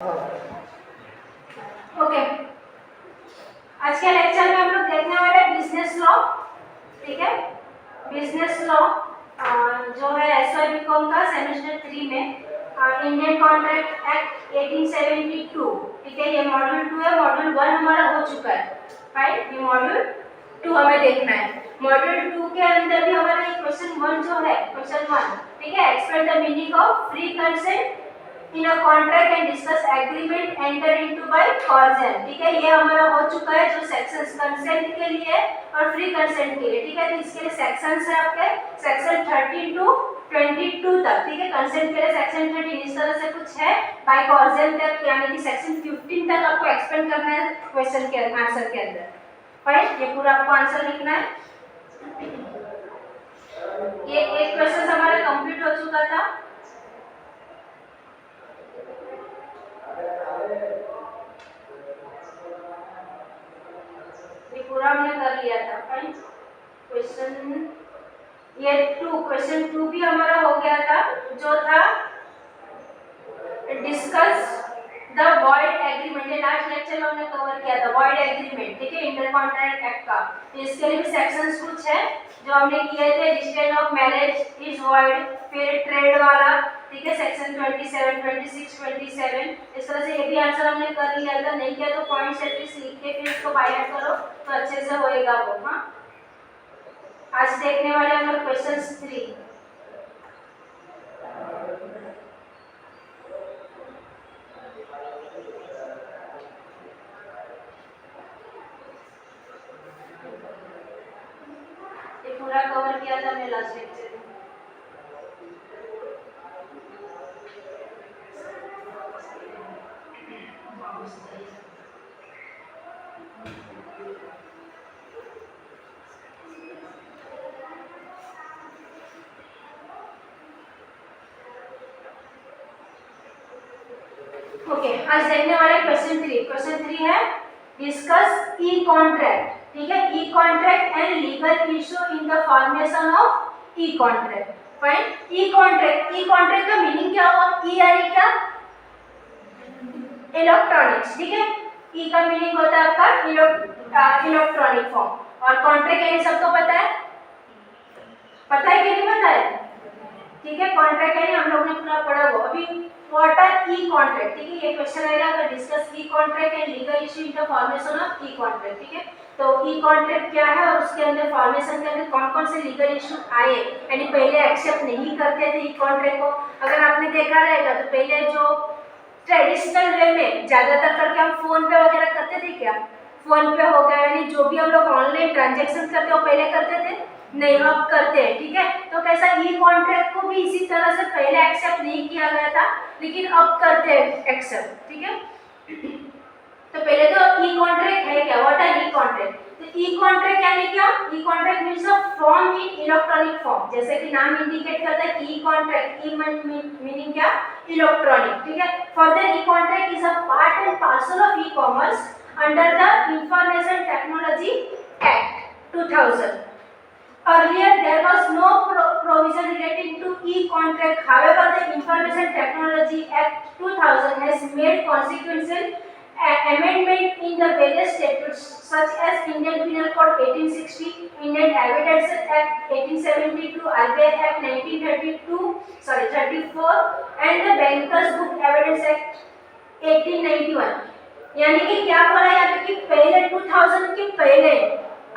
Okay, आज के lecture में हम लोग देखने वाले हैं बिजनेस लॉ। ठीक है, बिजनेस लॉ जो है एसवाई बीकॉम का सेमेस्टर 3 में इंडियन कॉन्ट्रैक्ट एक्ट 1872। ठीक है, ये मॉड्यूल 2 है। मॉड्यूल 1 हमारा हो चुका है, राइट। ये मॉड्यूल 2 हमें देखना है। मॉड्यूल 2 के अंदर भी हमारा क्वेश्चन 1 जो है, क्वेश्चन 1, ठीक है, explain the meaning of free consent in a contract and discuss agreement enter into by coercion. ठीक है, ये हमारा हो चुका है जो सेक्शंस कंसेंट के लिए और फ्री कंसेंट के लिए। ठीक है, तो इसके लिए सेक्शंस है आपके सेक्शन 13 टू 22 तक। ठीक है, कंसेंट के लिए सेक्शन 13 इस तरह से कुछ है, बाय कॉर्जन तक, यानी कि सेक्शन 15 तक आपको एक्सप्लेन करना है क्वेश्चन के आंसर के अंदर। राइट, ये पूरा आपको आंसर लिखना है। ये एक क्वेश्चन हमारा कंप्लीट हो चुका था। ये पूरा हमने कर लिया था। फाइन, क्वेश्चन ये 2, क्वेश्चन 2 भी हमारा हो गया था, जो था डिस्कस द वॉइड एग्रीमेंट। ये लास्ट लेक्चर में हमने कवर किया था, वॉइड एग्रीमेंट। ठीक है, इंटर कॉन्ट्रैक्ट एक्ट का। तो इसके लिए भी सेक्शंस कुछ है जो हमने किए थे। Register of marriage is void, फिर ट्रेड वाला, ठीक है, सेक्शन 27, 26, 27। इस तरह से ये भी आंसर हमने कर लिया था। नहीं किया तो पॉइंट्स एटलीस्ट लिख के फिर इसको बाय हार्ट करो तो अच्छे से होएगा वो। हाँ, आज देखने वाले हम लोग क्वेश्चन 3। ये पूरा कवर किया था हमने लास्ट लेक्चर में। ओके, आज देखने वाले क्वेश्चन 3। क्वेश्चन 3 है डिस्कस ई कॉन्ट्रैक्ट। ठीक है, e contract and legal issue in the formation of e contract. Fine, e contract, e contract का मीनिंग क्या हुआ? ई यानी क्या? इलेक्ट्रॉनिक्स। ठीक है, ई का मीनिंग होता है आपका इलेक्ट्रॉनिक फॉर्म। और कॉन्ट्रैक्ट यानी सबको पता है, पता है कि नहीं पता है? ठीक है, कॉन्ट्रैक्ट यानी हम लोग ने पूरा पढ़ा वो। अभी व्हाट आर ई कॉन्ट्रैक्ट? ठीक है, ये क्वेश्चन आएगा अगर discuss E contract and legal issue in the formation of e contract. ठीक है, तो ई कॉन्ट्रैक्ट क्या है और उसके अंदर फॉर्मेशन के अंदर कौन कौन से लीगल इशू आए, यानी पहले एक्सेप्ट नहीं करते थे ई कॉन्ट्रैक्ट को। अगर आपने देखा रहेगा तो पहले जो ट्रेडिशनल वे में ज्यादातर करके हम फोन पे वगैरह करते थे। क्या फोन पे हो गया, यानी जो भी हम लोग ऑनलाइन ट्रांजैक्शन करते हो पहले करते थे, नहीं अब करते हैं। ठीक है, तो कैसा ई कॉन्ट्रैक्ट को भी इसी तरह से पहले एक्सेप्ट नहीं किया गया था, लेकिन अब करते हैं एक्सेप्ट। ठीक है, तो पहले तो ई कॉन्ट्रैक्ट है क्या, व्हाट आर ई कॉन्ट्रैक्ट? तो ई कॉन्ट्रैक्ट यानी क्या? E contract means a form in electronic form. जैसे कि नाम इंडिकेट करता है कि ई कॉन्ट्रैक्ट, ई मीनिंग क्या? इलेक्ट्रॉनिक। ठीक है, further e contract is a part and parcel of e commerce under the information technology act 2000। Earlier, there was no provision relating to e-contract. However, the Information Technology Act 2000 has made consequential amendment in the various statutes such as Indian Penal Code 1860, Indian Evidence Act 1872, RBI Act 34, and the Bankers Book Evidence Act 1891. यानी कि क्या बोला यहाँ पे कि पहले 2000 के पहले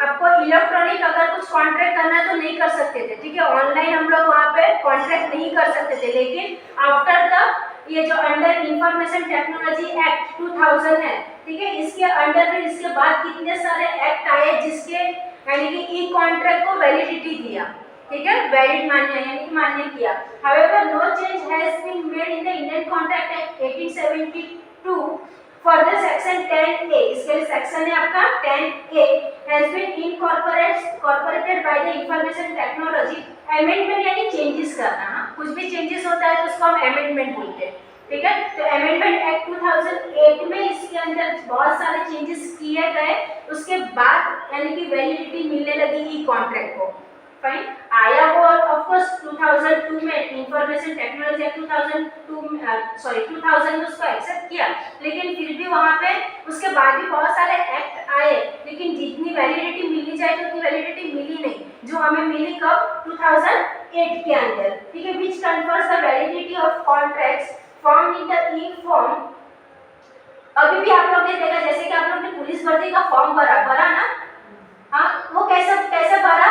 आपको इलेक्ट्रॉनिक अगर कुछ कॉन्ट्रैक्ट करना तो नहीं कर सकते थे। ठीक है, ऑनलाइन हम लोग वहाँ पे कॉन्ट्रैक्ट नहीं कर सकते थे, लेकिन आफ्टर द ये जो अंडर इंफॉर्मेशन टेक्नोलॉजी एक्ट 2000 है, ठीक है, इसके अंडर में इसके बाद कितने सारे एक्ट आए जिसके यानी कि ई कॉन्ट्रैक्ट को वैलिडिटी दिया। ठीक है, वैलिड मान्य यानी कि मान्य किया। However, no change has been made in the Indian contract act 1872 for the section 10A। इसके लिए सेक्शन है आपका 10A has been incorporated by the information technology। amendment यानी चेंजेस करना। हाँ, कुछ भी चेंजेस होता है तो उसको हम amendment बोलते हैं। ठीक है, तो अमेंडमेंट एक्ट 2008 में इसके अंदर बहुत सारे चेंजेस किए गए। उसके बाद यानी कि वैलिडिटी मिलने लगी ई कॉन्ट्रैक्ट को। फाइन, आया वो ऑफ कोर्स 2002 में इंफॉर्मेशन टेक्नोलॉजी एक्ट 2000 में उसको एक्सेप्ट किया, लेकिन फिर भी वहाँ पे उसके बाद भी बहुत सारे एक्ट आए, लेकिन जितनी वैलिडिटी मिलनी चाहिए उतनी वैलिडिटी मिली नहीं, जो हमें मिली कब 2008 के अंदर, ठीक है, which confers the validity of contracts form in the e form. अभी भी आप लोग ने देखा, जैसे कि आप लोग ने पुलिस भर्ती का फॉर्म भरा ना, हाँ, वो कैसे भरा,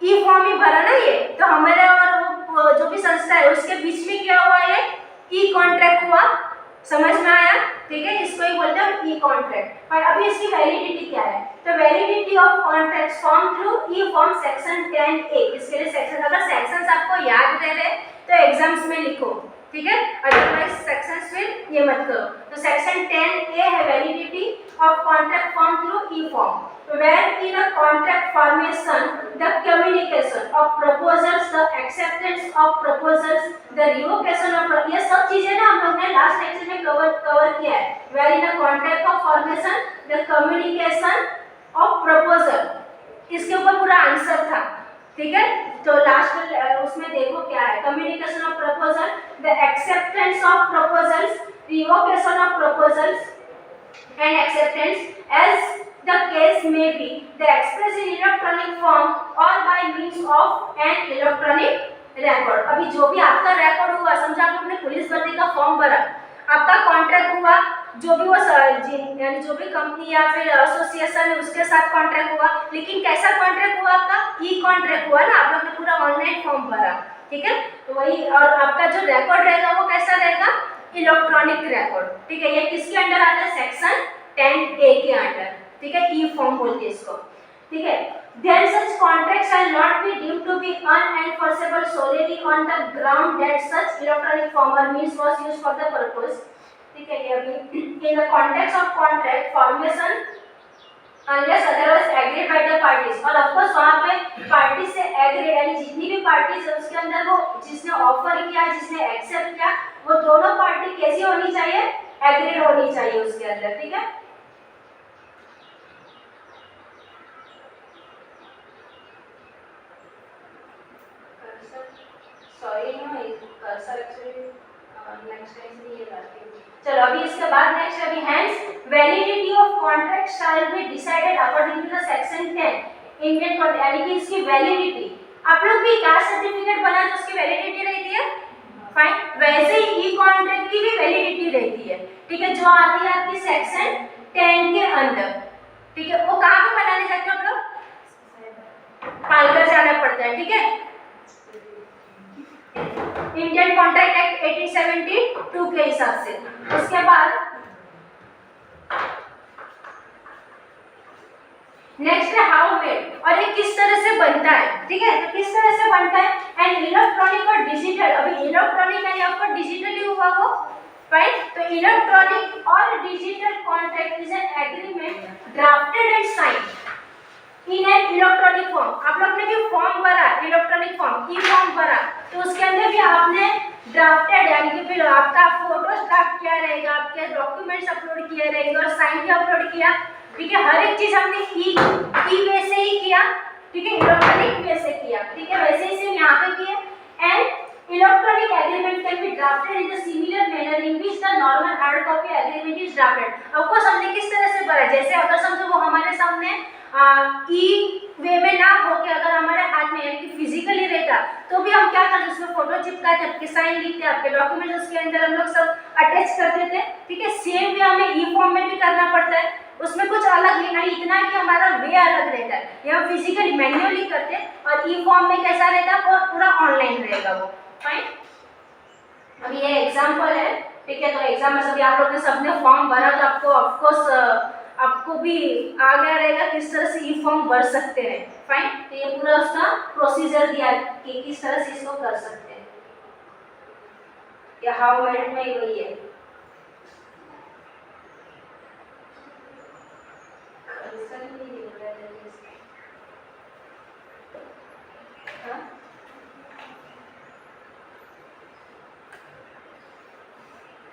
ई फॉर्म ही भरा ना ये, तो हमारे और वो जो भी संस्था है उसके बीच में क्या हुआ, ये ई कॉन्ट्रैक्ट हुआ, समझ में आया, ठीक है, इसको ही बोलते हैं ई कॉन्ट्रैक्ट। और अभी इसकी वैलिडिटी क्या है, तो validity of contract form through E form section 10A, इसके लिए सेक्शन, अगर सेक्शंस आपको याद रह रहे तो एग्जाम्स में लिखो, ठीक है, अदरवाइज सेक्शंस फिर ये मत करो। तो सेक्शन 10A है validity of contract form through E form, where in a contract formation the communication of proposals, the acceptance of proposals, the revocation of, ये सब चीजें ना हम लोग ने लास्ट लेक्चर में कवर किया है, where in a contract of formation the communication of proposal, इसके ऊपर पूरा आंसर था, ठीक है, तो लास्ट उसमें देखो क्या है, communication of proposal, the acceptance of proposals, revocation of proposals and acceptance as the case may be, the express in electronic form or by means of an electronic record। अभी जो भी आपका रिकॉर्ड हुआ, समझा आप लोगों ने पुलिस भर्ती का फॉर्म भरा, आपका कॉन्ट्रैक्ट हुआ, जो भी वो यानी जो भी कंपनी या फिर एसोसिएशन है उसके साथ कॉन्ट्रैक्ट हुआ, लेकिन कैसा कॉन्ट्रैक्ट हुआ, आपका ई कॉन्ट्रैक्ट हुआ ना, आप लोग ने पूरा ऑनलाइन फॉर्म भरा, ठीक है, तो वही, और आपका जो रिकॉर्ड रहेगा वो कैसा रहेगा, इलेक्ट्रॉनिक रिकॉर्ड, ठीक है, ये किसके अंडर आता है, सेक्शन 10A के अंडर, ठीक है, ई फॉर्म बोलते हैं इसको, ठीक है। There such contracts are not be deemed to be unenforceable solely on the ground that such electronic form और means was used for the purpose, ठीक है, ये अभी in the context of contract formation unless otherwise agreed by the parties, और of course वहां पे party से agreed, यानी जितनी भी पार्टीज है उसके अंदर वो जिसने ऑफर किया, जिसने एक्सेप्ट किया, वो दोनों पार्टी कैसी होनी चाहिए, एग्रीड होनी चाहिए उसके अंदर, ठीक है। Sorry no, cursor actually next time से ये लाती हूं। चलो अभी इसके बाद नेक्स्ट अभी hence validity of contract shall be decided according to the section 10 Indian code, यानी कि इसकी वैलिडिटी, आप लोग भी कास्ट सर्टिफिकेट बनाए तो उसकी वैलिडिटी रहती है, फाइन, वैसे ही ई कॉन्ट्रैक्ट की भी वैलिडिटी रहती है, ठीक है, जो आती है आपकी सेक्शन 10 के अंदर, ठीक है, वो कहां पे बनाने जाते हो आप लोग, पालकर जाना पड़ता है, ठीक है, इंडियन कॉन्ट्रैक्ट एक्ट 1872 के हिसाब से। उसके बाद नेक्स्ट है हाउ मेड, और ये किस तरह से बनता है, ठीक है, तो किस तरह से बनता है, एंड इलेक्ट्रॉनिक और डिजिटल, अभी इलेक्ट्रॉनिक यानी आपका डिजिटली हुआ वो, राइट, तो इलेक्ट्रॉनिक और digital contract is an agreement drafted and signed in an electronic form, आप लोग ने भी फॉर्म भरा, इलेक्ट्रॉनिक फॉर्म, ई फॉर्म भरा, तो उसके अंदर भी आपने ड्राफ्टेड, यानी कि फिर आपका फोटोज ड्राफ्ट किया रहेगा, आपके डॉक्यूमेंट्स अपलोड किए रहेंगे और साइन भी अपलोड किया, ठीक है, हर एक चीज हमने ई वे से ही किया, ठीक है, इलेक्ट्रॉनिक वे से किया, ठीक है, वैसे ही सेम यहाँ पे किए, and electronic agreement can be drafted in the similar manner in which the normal hard copy agreement is drafted। अब को हमने किस तरह से भरा, जैसे अगर समझो वो हमारे सामने ई वे में ना हो के अगर हमारे हाथ में यानी कि फिजिकली रहता तो भी हम क्या करते, उसमें फोटो चिपकाते, आपके साइन लिखते, आपके डॉक्यूमेंट उसके अंदर हम लोग सब अटैच करते थे, ठीक है, सेम वे हमें ई फॉर्म में भी करना पड़ता है, उसमें कुछ अलग नहीं, खाली इतना कि हमारा वे अलग रहता है, ये हम फिजिकली मैन्युअली करते और ई फॉर्म में कैसा रहता है, और पूरा ऑनलाइन रहेगा वो, फाइन। अब ये एग्जांपल है, ठीक है, तो एग्जाम में सभी आप लोग ने सबने फॉर्म भरा तो आपको ऑफ कोर्स आपको भी आ गया रहेगा किस तरह से ई फॉर्म भर सकते हैं, फाइन, तो ये पूरा उसका प्रोसीजर दिया कि किस तरह से इसको कर सकते हैं, या हाउ मेड में वही है,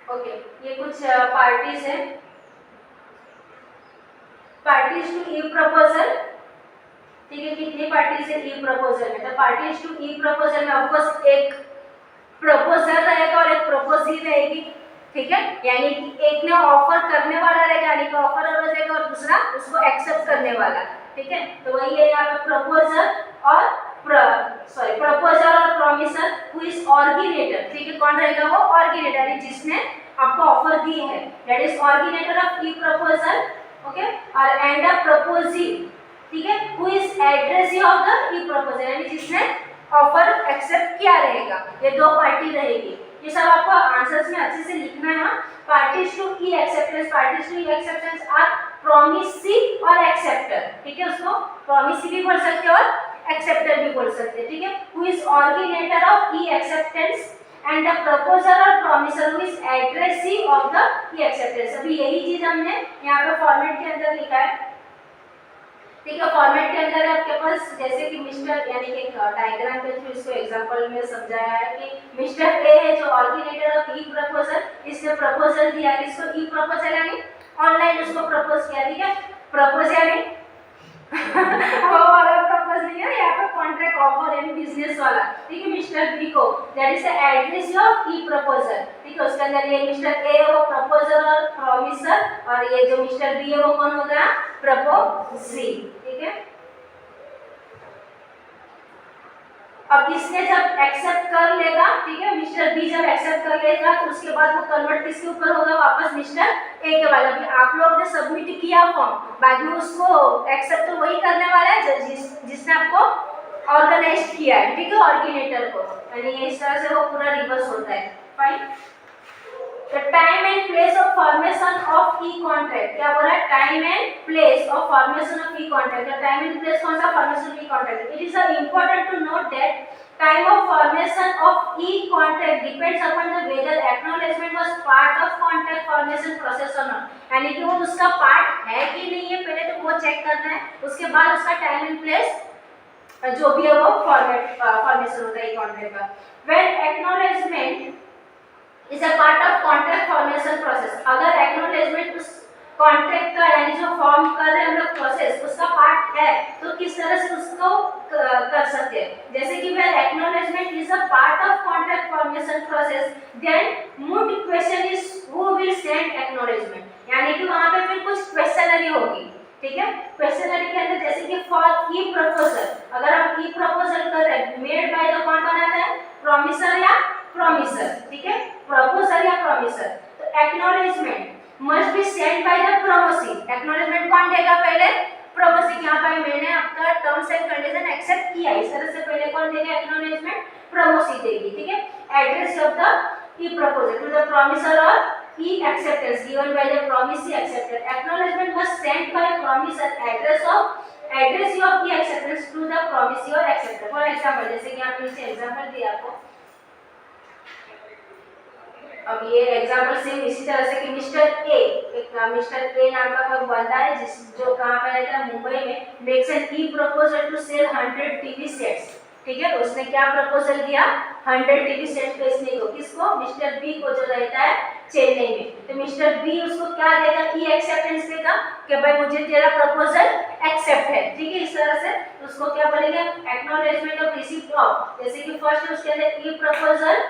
ओके, ये कुछ पार्टीज है, parties to e proposal, ठीक है, कितनी पार्टीज है ई प्रपोजल में? तो पार्टीज टू ई प्रपोजल में ऑफकोर्स एक प्रपोजर रहेगा और एक प्रपोजी रहेगी, ठीक है, यानी कि एक ने ऑफर करने वाला रहेगा यानी कि ऑफर हो जाएगा और दूसरा उसको एक्सेप्ट करने वाला, ठीक है। तो वही है यहाँ पे प्रपोजर और प्रपोजर और प्रॉमिसर हु इज ऑर्गेनेटर, ठीक है, कौन रहेगा? वो ऑर्गेनेटर यानी जिसने आपको ऑफर दी है, that is originator of E proposal, okay, और एंड अ प्रपोजी, ठीक है, who is addressee of the e proposal यानी जिसने ऑफर एक्सेप्ट किया रहेगा। ये दो पार्टी रहेगी, ये सब आपको आंसर्स में अच्छे से लिखना है। Parties to e acceptance, parties to e acceptance are promisee और एक्सेप्टर, ठीक है, उसको प्रॉमिसी भी बोल सकते हो और एक्सेप्टर भी बोल सकते हैं, ठीक है। Who is originator of e acceptance and the proposer और promisor who is addressee of the e acceptance. अभी यही चीज हमने यहाँ पे फॉर्मेट के अंदर लिखा है, ठीक है। फॉर्मेट के अंदर आपके पास जैसे कि मिस्टर यानी कि डायग्राम के थ्रू इसको एग्जांपल में समझाया है कि मिस्टर ए है जो ऑर्गेनेटर ऑफ ई प्रपोजल, इसने प्रपोजल दिया, इसको ई प्रपोजल यानी ऑनलाइन उसको प्रपोज किया, ठीक है। प्रपोज यानी वो वाला प्रपोज नहीं है, यहाँ पे कॉन्ट्रैक्ट ऑफर यानी बिजनेस वाला, ठीक है। मिस्टर बी को that is the address of E proposal, ठीक है। उसके अंदर ये मिस्टर ए वो प्रपोजर और प्रॉमिसर और ये जो मिस्टर बी है वो कौन हो गया? प्रपोजी, ठीक है। अब इसने जब एक्सेप्ट कर लेगा, ठीक है, मिस्टर बी जब एक्सेप्ट कर लेगा तो उसके बाद वो कन्वर्ट किसके ऊपर होगा? वापस मिस्टर ए के वाला। अभी आप लोग ने सबमिट किया फॉर्म, बाद में उसको एक्सेप्ट तो वही करने वाला है जिसने आपको ऑर्गेनाइज किया है, ठीक है, ऑर्गेनेटर को, यानी इस तरह से वो पूरा रिवर्स होता है। Fine. The time and place of formation of e contract, क्या बोला? Time and place of formation of e contract। The time and place कौन सा formation of e contract? It is important to note that time of formation of e contract depends upon the whether acknowledgement was part of contract formation process or not। यानी कि वो उसका part है कि नहीं है, पहले तो वो चेक करना है, उसके बाद उसका टाइम एंड प्लेस जो भी है वो फॉर्मेशन होता है कॉन्ट्रैक्ट का। When acknowledgement is a part of contract formation process, अगर acknowledgement उस कॉन्ट्रैक्ट का यानी जो फॉर्म कर रहे हैं हम लोग प्रोसेस उसका पार्ट है तो किस तरह से उसको कर सकते हैं? जैसे कि where acknowledgement is a part of contract formation process, then moot question is who will send acknowledgement, यानी कि वहाँ पे फिर कुछ क्वेश्चनरी होगी, ठीक है। क्वेश्चनरी के अंदर जैसे कि फॉर ई प्रपोजल, अगर हम ई प्रपोजल कर रहे हैं मेड बाय द कौन बनाता है? प्रॉमिसर या प्रॉमिसर, ठीक है, प्रपोजल या प्रॉमिसर। तो acknowledgement must be send by the promisee, acknowledgement कौन देगा? पहले प्रॉमिसी। यहाँ पर मैंने आपका टर्म्स एंड कंडीशन एक्सेप्ट किया, इस तरह से पहले कौन देगा एक्नॉलेजमेंट? प्रॉमिसी देगी, ठीक है। Address of the e proposal to the promisor और e acceptance given by the promisee acceptor, acknowledgement was sent by promiser address of e acceptance to the promisee or acceptor। for example जैसे कि आपने इसे example दिया आपको, अब ये example same इसी तरह से कि मिस्टर ए, एक मिस्टर ए नाम का कोई बंदा है जो कहाँ पे रहता है? मुंबई में। Makes an e proposal to sell 100 TV sets, ठीक है। उसने क्या प्रपोजल दिया? 100 टीवी सेट बेचने को, किसको? मिस्टर बी को, जो रहता है चेन्नई में। तो मिस्टर बी उसको क्या देगा? ई एक्सेप्टेंस देगा कि भाई मुझे तेरा प्रपोजल एक्सेप्ट है, ठीक है। इस तरह से उसको क्या बोलेंगे? एक्नॉलेजमेंट ऑफ रिसीप्ट ऑफ, जैसे कि फर्स्ट उसके अंदर e proposal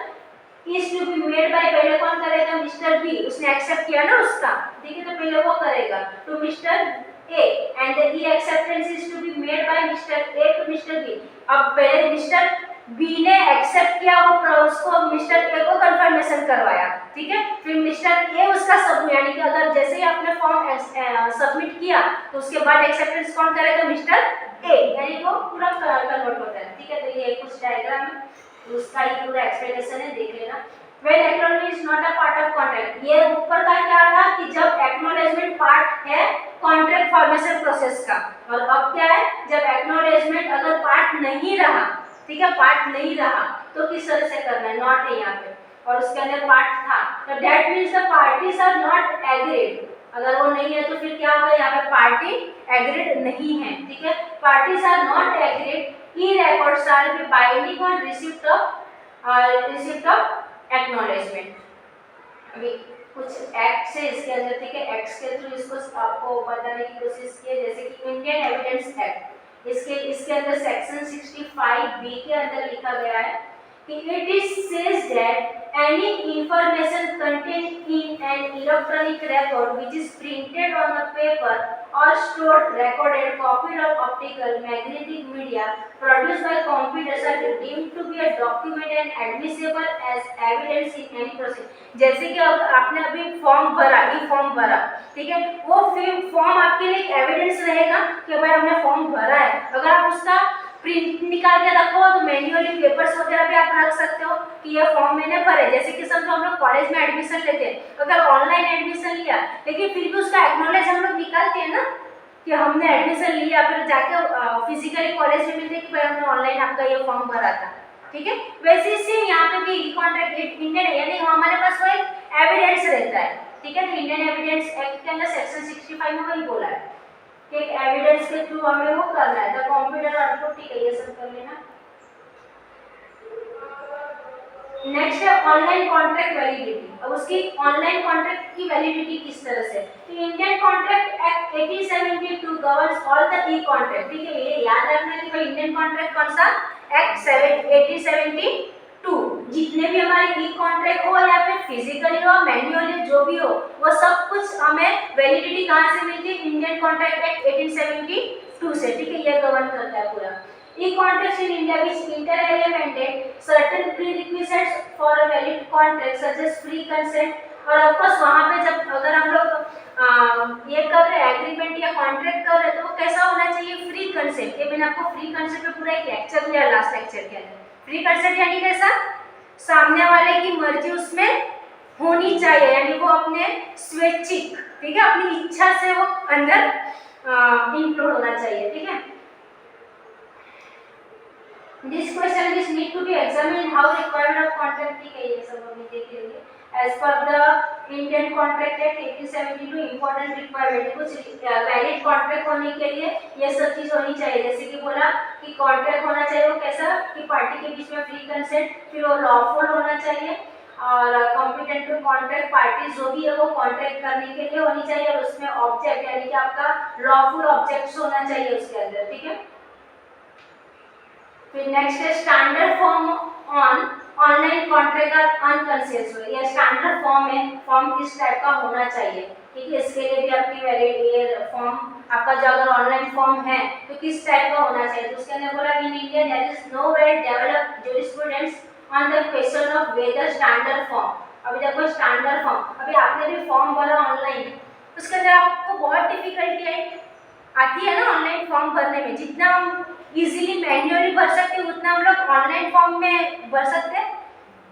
is to be made by, पहले कौन करेगा? मिस्टर बी, उसने एक्सेप्ट किया ना उसका, ठीक है, तो पहले वो करेगा to mister A and the e acceptance is to be made by mister A to mister B. अब पहले मिस्टर बी ने एक्सेप्ट किया, वो उसको मिस्टर ए को कंफर्मेशन करवाया, ठीक है। फिर मिस्टर ए उसका सब यानी कि अगर जैसे ही आपने फॉर्म सबमिट किया तो उसके बाद एक्सेप्टेंस कौन करेगा? मिस्टर ए, यानी वो पूरा कन्वर्ट होता है, ठीक है। तो ये कुछ डायग्राम है, उसका ही पूरा एक्सप्लेनेशन है, देख लेना। When acknowledgement is not a part of contract, ये ऊपर का क्या था कि जब acknowledgement पार्ट है कॉन्ट्रैक्ट फॉर्मेशन प्रोसेस का, और अब क्या है? जब acknowledgement अगर पार्ट नहीं रहा, ठीक है, पार्ट नहीं रहा तो किस तरह से करना है? नॉट है यहाँ पे, और उसके अंदर पार्ट था, तो that means the parties are not agreed. अगर वो नहीं है तो फिर क्या होगा? यहाँ पे पार्टी एग्रीड नहीं है, ठीक है। Parties are not agreed, e records shall be binding on receipt of acknowledgement। अभी कुछ एक्ट से इसके अंदर, ठीक है, एक्ट के थ्रू इसको आपको बताने की कोशिश की है, जैसे कि इंडियन एविडेंस एक्ट। इसके अंदर सेक्शन 65B के अंदर लिखा गया है कि it is says that any information contained in an electronic record which is printed on a paper or stored, recorded, copied or optical, magnetic media produced by computers are deemed to be a document and admissible as evidence in any process. जैसे कि आपने अभी form भरा, ई form भरा, ठीक है, वो form आपके लिए एविडेंस रहेगा कि भाई हमने फॉर्म भरा है। अगर आप उसका प्रिंट निकाल के रखो तो मैन्युअली पेपर्स वगैरह भी आप रख सकते हो कि ये फॉर्म मैंने भरे। जैसे कि समझो हम लोग कॉलेज में एडमिशन लेते हैं, अगर ऑनलाइन एडमिशन लिया लेकिन फिर भी उसका एक्नॉलेज हम लोग निकालते हैं ना कि हमने एडमिशन लिया, फिर जाके फिजिकली कॉलेज में मिलते हैं कि भाई हमने ऑनलाइन आपका ये फॉर्म भरा था, ठीक है। वैसे ही यहाँ पे भी ई कॉन्ट्रैक्ट इंडियन यानी हमारे पास वो एक एविडेंस रहता है, ठीक है। तो इंडियन एविडेंस एक्ट के अंदर सेक्शन 65 में वही बोला है कि एक एविडेंस के थ्रू हमें वो करना है। तो कंप्यूटर आपको ठीक है ये सब कर लेना। नेक्स्ट है ऑनलाइन कॉन्ट्रैक्ट वैलिडिटी। अब उसकी ऑनलाइन कॉन्ट्रैक्ट की वैलिडिटी किस तरह से, तो Indian contract act 1872 governs all the E contract, ठीक है। ये याद रखना कि भाई इंडियन कॉन्ट्रैक्ट कौन सा, एक्ट 1872। जितने भी हमारे ई कॉन्ट्रैक्ट हो या फिर फिजिकली हो मैन्युअली जो भी हो, वो सब कुछ हमें वैलिडिटी कहाँ से मिलती है, इंडियन कॉन्ट्रैक्ट एक्ट 1872 से, ठीक है। ये गवर्न करता है पूरा। E-contracts in India which inter alia mandate certain prerequisites for a valid contract such as free consent। और ऑफ कोर्स वहाँ पे जब अगर हम लोग ये कर रहे हैं एग्रीमेंट या कॉन्ट्रैक्ट कर रहे हैं तो वो कैसा होना चाहिए, फ्री कंसेंट। ये मैंने आपको फ्री कंसेंट पे पूरा एक लेक्चर दिया लास्ट लेक्चर के अंदर। फ्री कंसेंट यानी कैसा, सामने वाले की मर्जी उसमें होनी चाहिए, यानी वो अपने स्वैच्छिक, ठीक है, अपनी इच्छा से वो अंदर इंक्लूड होना चाहिए, ठीक है। This question is need to be examined how requirement of contract ठीक है, ये सब हमने देख लिया। As per the Indian Contract Act 1872 important requirement, कुछ वैलिड कॉन्ट्रैक्ट होने के लिए ये सब चीज होनी चाहिए। जैसे कि बोला कि कॉन्ट्रैक्ट होना चाहिए वो कैसा कि पार्टी के बीच में फ्री कंसेंट, फिर वो लॉफुल होना चाहिए और कॉम्पिटेंट टू कॉन्ट्रैक्ट पार्टी जो भी है वो कॉन्ट्रैक्ट करने के लिए होनी चाहिए और उसमें ऑब्जेक्ट यानी कि आपका लॉफुल ऑब्जेक्ट होना चाहिए उसके अंदर, ठीक है। फिर नेक्स्ट है standard form on online contract और अनकंसेंसुअल। ये स्टैंडर्ड फॉर्म है, फॉर्म किस टाइप का होना चाहिए, ठीक है। इसके लिए भी आपकी वैलिड ये फॉर्म आपका जो अगर ऑनलाइन फॉर्म है तो किस टाइप का होना चाहिए, तो उसके अंदर बोला in India there is no well developed jurisprudence on the question of whether standard form. अभी देखो स्टैंडर्ड फॉर्म, अभी आपने भी फॉर्म भरा ऑनलाइन, उसके अंदर आपको बहुत डिफिकल्टी आती है ना ऑनलाइन फॉर्म भरने में। जितना हम इजीली मैन्युअली भर सकते हैं उतना हम लोग ऑनलाइन फॉर्म में भर सकते हैं।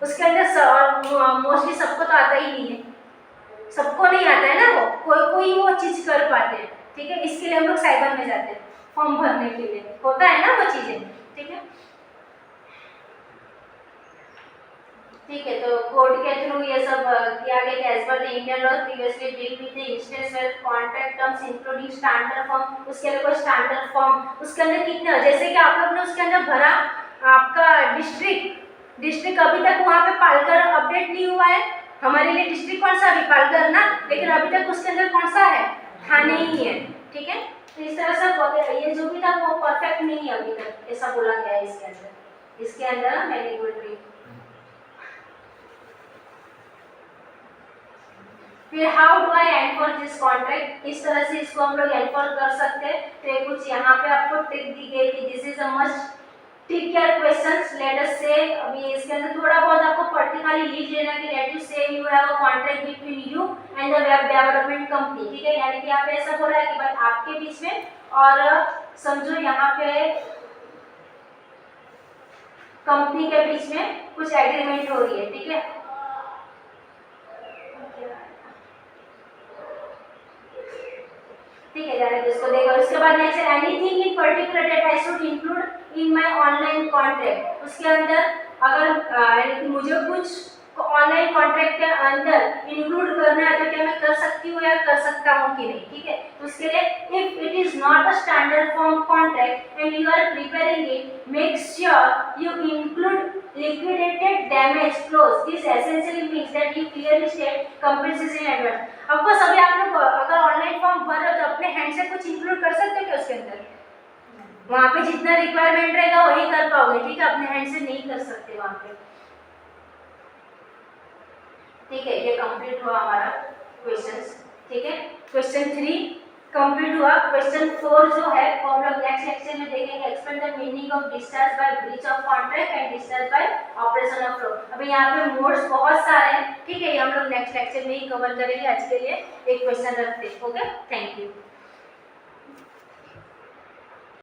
उसके अंदर मोस्टली सबको तो आता ही नहीं है, सबको नहीं आता है ना, वो कोई कोई वो चीज़ कर पाते हैं, ठीक है। इसके लिए हम लोग साइबर में जाते हैं फॉर्म भरने के लिए, होता है ना वो चीज़ें, ठीक है। ठीक है, तो कोर्ट के थ्रू ये सब किया गया कि as per the Indian law previously deal with the instance where contract terms including standard form. उसके अंदर कोई स्टैंडर्ड फॉर्म, उसके अंदर कितने, जैसे कि आप लोग ने उसके अंदर भरा आपका डिस्ट्रिक्ट अभी तक वहाँ पे पालकर अपडेट नहीं हुआ है। हमारे लिए डिस्ट्रिक्ट कौन सा, अभी पालकर ना, लेकिन अभी तक उसके अंदर कौन सा है, थाने ही है, ठीक है। तो इस तरह से ये जो भी था वो परफेक्ट नहीं है अभी तक, ऐसा बोला गया है इसके अंदर मैनिपुलेटरी। फिर how do I enforce this contract, किस तरह से इसको हम लोग एनफोर्स कर सकते हैं। तो कुछ यहाँ पे आपको ट्रिक दी गई कि this is a must take care questions. Let us say, अभी इसके अंदर थोड़ा बहुत आपको पर्टिकुलरली लिख लेना कि लेट यू से you have a contract between you and the web development company, ठीक है। यानी कि यहाँ पे ऐसा बोला है कि भाई आपके बीच में, और समझो यहाँ पे कंपनी के बीच में कुछ एग्रीमेंट हो रही है, ठीक है। ठीक है, जाने इसको देखो। उसके बाद next anything in particular that I should include in my online contract. उसके अंदर अगर मुझे कुछ ऑनलाइन कॉन्ट्रैक्ट के अंदर इंक्लूड करना है तो क्या मैं कर सकती हूँ या कर सकता हूँ कि नहीं, ठीक है। तो उसके लिए if it is not a standard form contract and you are preparing it, make sure you include liquidated damage clause. This essentially means that you clearly state compensation in advance. Of course अभी आप लोग अगर online form भर रहे हो तो अपने hand से कुछ इंक्लूड कर सकते हो क्या उसके अंदर, वहाँ पे जितना रिक्वायरमेंट रहेगा वही कर पाओगे, ठीक है, अपने हैंड से नहीं कर सकते वहाँ पे। ठीक है, ये कंप्लीट हुआ हमारा क्वेश्चंस। ठीक है, क्वेश्चन 3 कंप्लीट हुआ। क्वेश्चन 4 जो है वो हम लोग नेक्स्ट लेक्चर में देखेंगे। Explain the meaning of discharge by breach of contract and discharge by operation of flow. अभी यहाँ पे मोड्स बहुत सारे हैं, ठीक है, ये हम लोग नेक्स्ट लेक्चर में ही कवर करेंगे। आज के लिए एक क्वेश्चन रखते हैं। Okay, thank you.